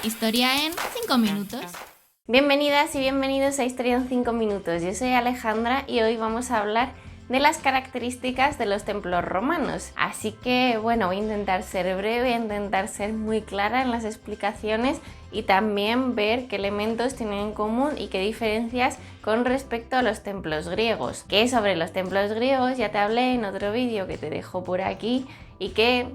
Historia en 5 minutos. Bienvenidas y bienvenidos a Historia en 5 minutos. Yo soy Alejandra y hoy vamos a hablar de las características de los templos romanos. Así que bueno, voy a intentar ser breve, voy a intentar ser muy clara en las explicaciones y también ver qué elementos tienen en común y qué diferencias con respecto a los templos griegos. Que sobre los templos griegos ya te hablé en otro vídeo que te dejo por aquí y que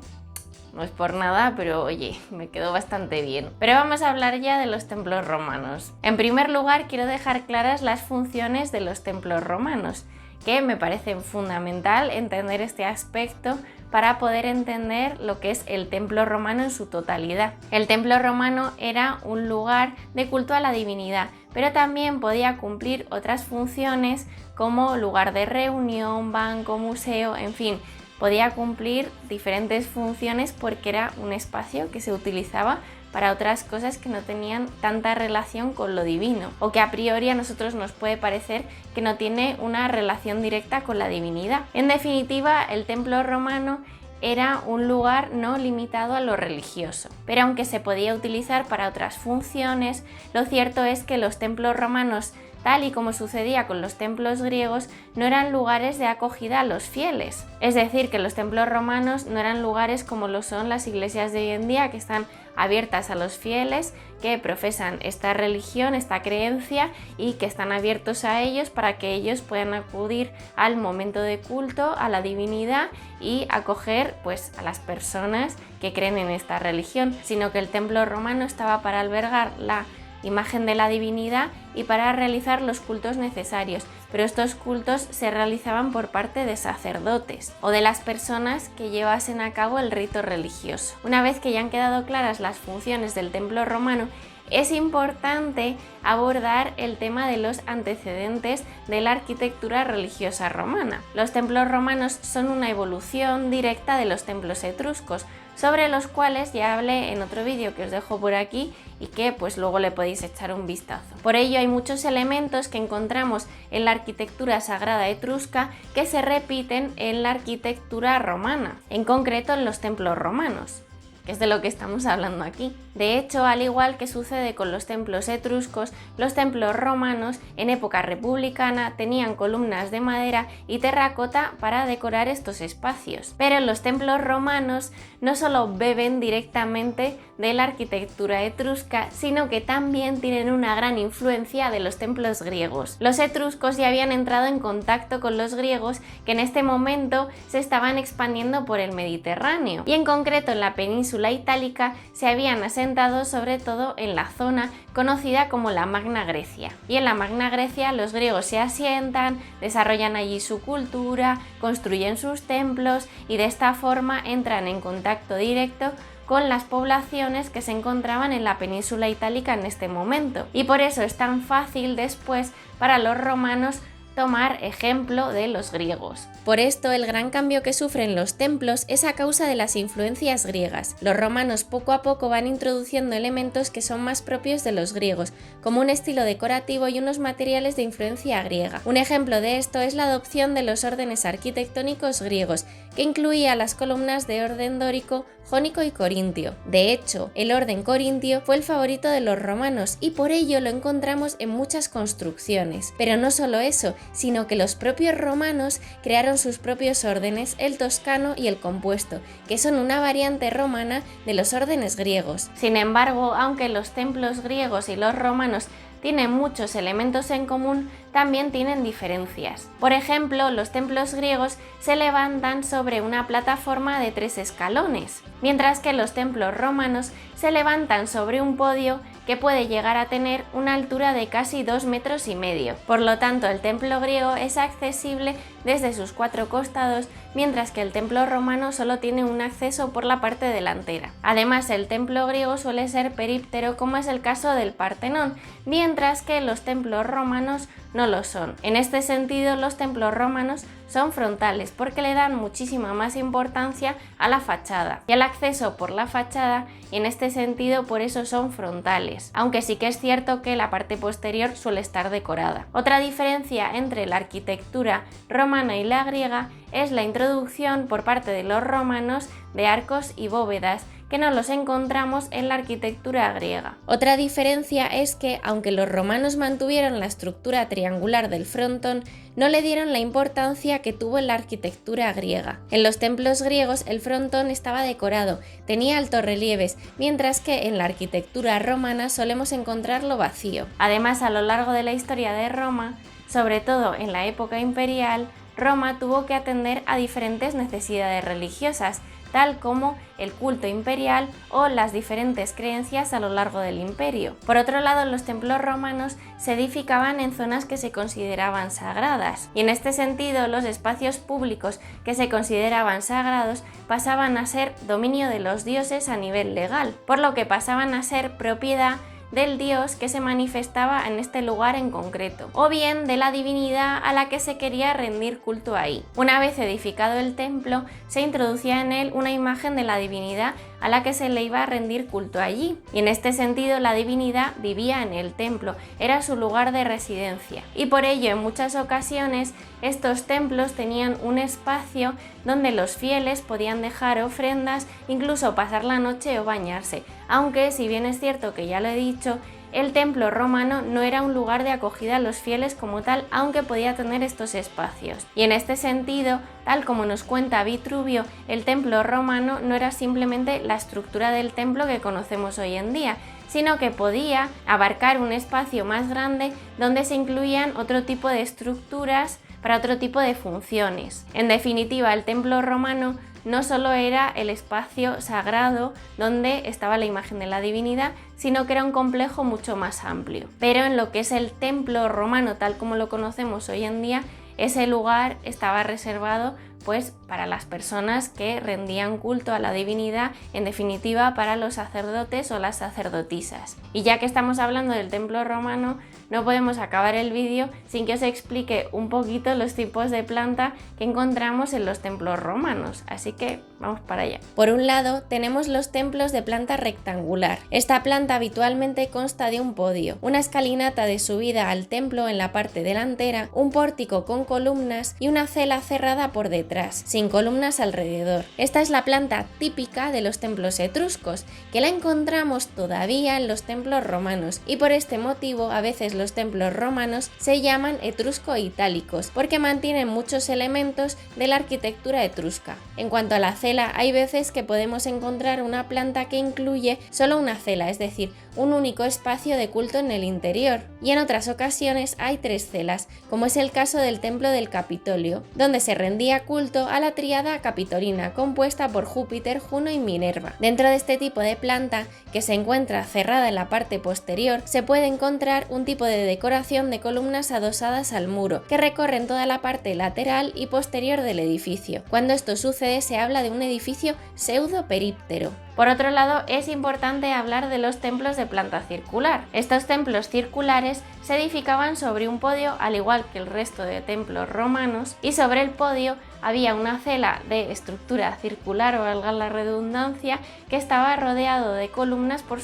no es por nada, pero oye, me quedó bastante bien. Pero vamos a hablar ya de los templos romanos. En primer lugar, quiero dejar claras las funciones de los templos romanos, que me parecen fundamental entender este aspecto para poder entender lo que es el templo romano en su totalidad. El templo romano era un lugar de culto a la divinidad, pero también podía cumplir otras funciones como lugar de reunión, banco, museo, en fin, podía cumplir diferentes funciones porque era un espacio que se utilizaba para otras cosas que no tenían tanta relación con lo divino, o que a priori a nosotros nos puede parecer que no tiene una relación directa con la divinidad. En definitiva, el templo romano era un lugar no limitado a lo religioso, pero aunque se podía utilizar para otras funciones, lo cierto es que los templos romanos, tal y como sucedía con los templos griegos, no eran lugares de acogida a los fieles. Es decir, que los templos romanos no eran lugares como lo son las iglesias de hoy en día, que están abiertas a los fieles que profesan esta religión, esta creencia, y que están abiertos a ellos para que ellos puedan acudir al momento de culto a la divinidad y acoger pues a las personas que creen en esta religión, sino que el templo romano estaba para albergar la imagen de la divinidad y para realizar los cultos necesarios, pero estos cultos se realizaban por parte de sacerdotes o de las personas que llevasen a cabo el rito religioso. Una vez que ya han quedado claras las funciones del templo romano, es importante abordar el tema de los antecedentes de la arquitectura religiosa romana. Los templos romanos son una evolución directa de los templos etruscos, sobre los cuales ya hablé en otro vídeo que os dejo por aquí y que pues luego le podéis echar un vistazo. Por ello hay muchos elementos que encontramos en la arquitectura sagrada etrusca que se repiten en la arquitectura romana, en concreto en los templos romanos, que es de lo que estamos hablando aquí. De hecho, al igual que sucede con los templos etruscos, los templos romanos en época republicana tenían columnas de madera y terracota para decorar estos espacios. Pero los templos romanos no solo beben directamente de la arquitectura etrusca, sino que también tienen una gran influencia de los templos griegos. Los etruscos ya habían entrado en contacto con los griegos, que en este momento se estaban expandiendo por el Mediterráneo, y en concreto en la península itálica se habían asentado sobre todo en la zona conocida como la Magna Grecia. Y en la Magna Grecia los griegos se asientan, desarrollan allí su cultura, construyen sus templos y de esta forma entran en contacto directo con las poblaciones que se encontraban en la península itálica en este momento. Y por eso es tan fácil después para los romanos tomar ejemplo de los griegos. Por esto, el gran cambio que sufren los templos es a causa de las influencias griegas. Los romanos poco a poco van introduciendo elementos que son más propios de los griegos, como un estilo decorativo y unos materiales de influencia griega. Un ejemplo de esto es la adopción de los órdenes arquitectónicos griegos, que incluía las columnas de orden dórico, jónico y corintio. De hecho, el orden corintio fue el favorito de los romanos y por ello lo encontramos en muchas construcciones. Pero no solo eso, sino que los propios romanos crearon sus propios órdenes, el toscano y el compuesto, que son una variante romana de los órdenes griegos. Sin embargo, aunque los templos griegos y los romanos tienen muchos elementos en común, también tienen diferencias. Por ejemplo, los templos griegos se levantan sobre una plataforma de 3 escalones, mientras que los templos romanos se levantan sobre un podio que puede llegar a tener una altura de casi 2,5 metros. Por lo tanto, el templo griego es accesible desde sus 4 costados, mientras que el templo romano solo tiene un acceso por la parte delantera. Además, el templo griego suele ser períptero, como es el caso del Partenón, mientras que los templos romanos no lo son. En este sentido, los templos romanos son frontales porque le dan muchísima más importancia a la fachada y al acceso por la fachada, y en este sentido por eso son frontales, aunque sí que es cierto que la parte posterior suele estar decorada. Otra diferencia entre la arquitectura romana y la griega es la introducción por parte de los romanos de arcos y bóvedas, que no los encontramos en la arquitectura griega. Otra diferencia es que, aunque los romanos mantuvieron la estructura triangular del frontón, no le dieron la importancia que tuvo en la arquitectura griega. En los templos griegos el frontón estaba decorado, tenía altos relieves, mientras que en la arquitectura romana solemos encontrarlo vacío. Además, a lo largo de la historia de Roma, sobre todo en la época imperial, Roma tuvo que atender a diferentes necesidades religiosas, tal como el culto imperial o las diferentes creencias a lo largo del imperio. Por otro lado, los templos romanos se edificaban en zonas que se consideraban sagradas, y en este sentido los espacios públicos que se consideraban sagrados pasaban a ser dominio de los dioses a nivel legal, por lo que pasaban a ser propiedad del dios que se manifestaba en este lugar en concreto, o bien de la divinidad a la que se quería rendir culto ahí. Una vez edificado el templo, se introducía en él una imagen de la divinidad a la que se le iba a rendir culto allí, y en este sentido la divinidad vivía en el templo, era su lugar de residencia, y por ello en muchas ocasiones estos templos tenían un espacio donde los fieles podían dejar ofrendas, incluso pasar la noche o bañarse, aunque si bien es cierto que ya lo he dicho, el templo romano no era un lugar de acogida a los fieles como tal, aunque podía tener estos espacios. Y en este sentido, tal como nos cuenta Vitruvio, el templo romano no era simplemente la estructura del templo que conocemos hoy en día, sino que podía abarcar un espacio más grande donde se incluían otro tipo de estructuras para otro tipo de funciones. En definitiva, el templo romano no solo era el espacio sagrado donde estaba la imagen de la divinidad, sino que era un complejo mucho más amplio. Pero en lo que es el templo romano tal como lo conocemos hoy en día, ese lugar estaba reservado pues para las personas que rendían culto a la divinidad, en definitiva para los sacerdotes o las sacerdotisas. Y ya que estamos hablando del templo romano, no podemos acabar el vídeo sin que os explique un poquito los tipos de planta que encontramos en los templos romanos, así que vamos para allá. Por un lado tenemos los templos de planta rectangular. Esta planta habitualmente consta de un podio, una escalinata de subida al templo en la parte delantera, un pórtico con columnas y una cela cerrada por detrás, sin columnas alrededor. Esta es la planta típica de los templos etruscos, que la encontramos todavía en los templos romanos, y por este motivo a veces los templos romanos se llaman etrusco-itálicos, porque mantienen muchos elementos de la arquitectura etrusca. En cuanto a la cela, hay veces que podemos encontrar una planta que incluye solo una cela, es decir, un único espacio de culto en el interior, y en otras ocasiones hay 3 celas, como es el caso del templo del Capitolio, donde se rendía culto a la tríada capitolina compuesta por Júpiter, Juno y Minerva. Dentro de este tipo de planta, que se encuentra cerrada en la parte posterior, se puede encontrar un tipo de decoración de columnas adosadas al muro, que recorren toda la parte lateral y posterior del edificio. Cuando esto sucede se habla de un edificio pseudo-períptero. Por otro lado, es importante hablar de los templos de planta circular. Estos templos circulares se edificaban sobre un podio, al igual que el resto de templos romanos, y sobre el podio había una cela de estructura circular, o valga la redundancia, que estaba rodeado de columnas por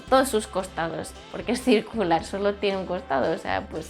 todos sus costados, porque es circular, solo tiene un costado, o sea, pues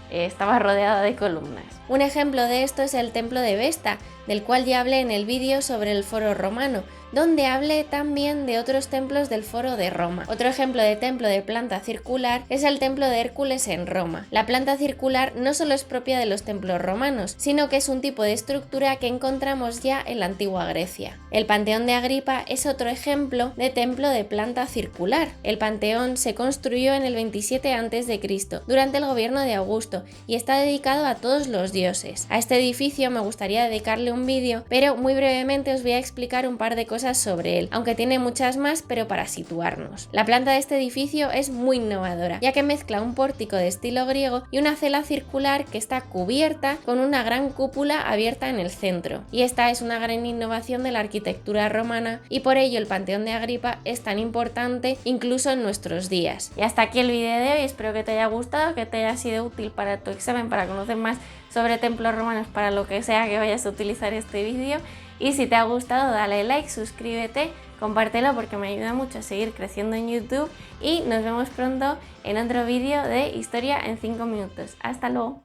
estaba rodeada de columnas. Un ejemplo de esto es el templo de Vesta, del cual ya hablé en el vídeo sobre el foro romano, donde hablé también de otros templos del foro de Roma. Otro ejemplo de templo de planta circular es el templo de Hércules en Roma. La planta circular no solo es propia de los templos romanos, sino que es un tipo de estructura que encontramos ya en la antigua Grecia. El Panteón de Agripa es otro ejemplo de templo de planta circular. El Panteón se construyó en el 27 a.C., durante el gobierno de Augusto, y está dedicado a todos los dioses. A este edificio me gustaría dedicarle un vídeo, pero muy brevemente os voy a explicar un par de cosas sobre él, aunque tiene muchas más, pero para situarnos. La planta de este edificio es muy innovadora, ya que mezcla un pórtico de estilo griego y una cela circular que está cubierta con una gran cúpula abierta en el centro. Y esta es una gran innovación de la arquitectura romana, y por ello el Panteón de Agripa es tan importante incluso en nuestros días. Y hasta aquí el vídeo de hoy, espero que te haya gustado, que te haya sido útil para tu examen, para conocer más sobre templos romanos, para lo que sea que vayas a utilizar este vídeo. Y si te ha gustado, dale like, suscríbete, compártelo porque me ayuda mucho a seguir creciendo en YouTube, y nos vemos pronto en otro vídeo de Historia en 5 minutos. ¡Hasta luego!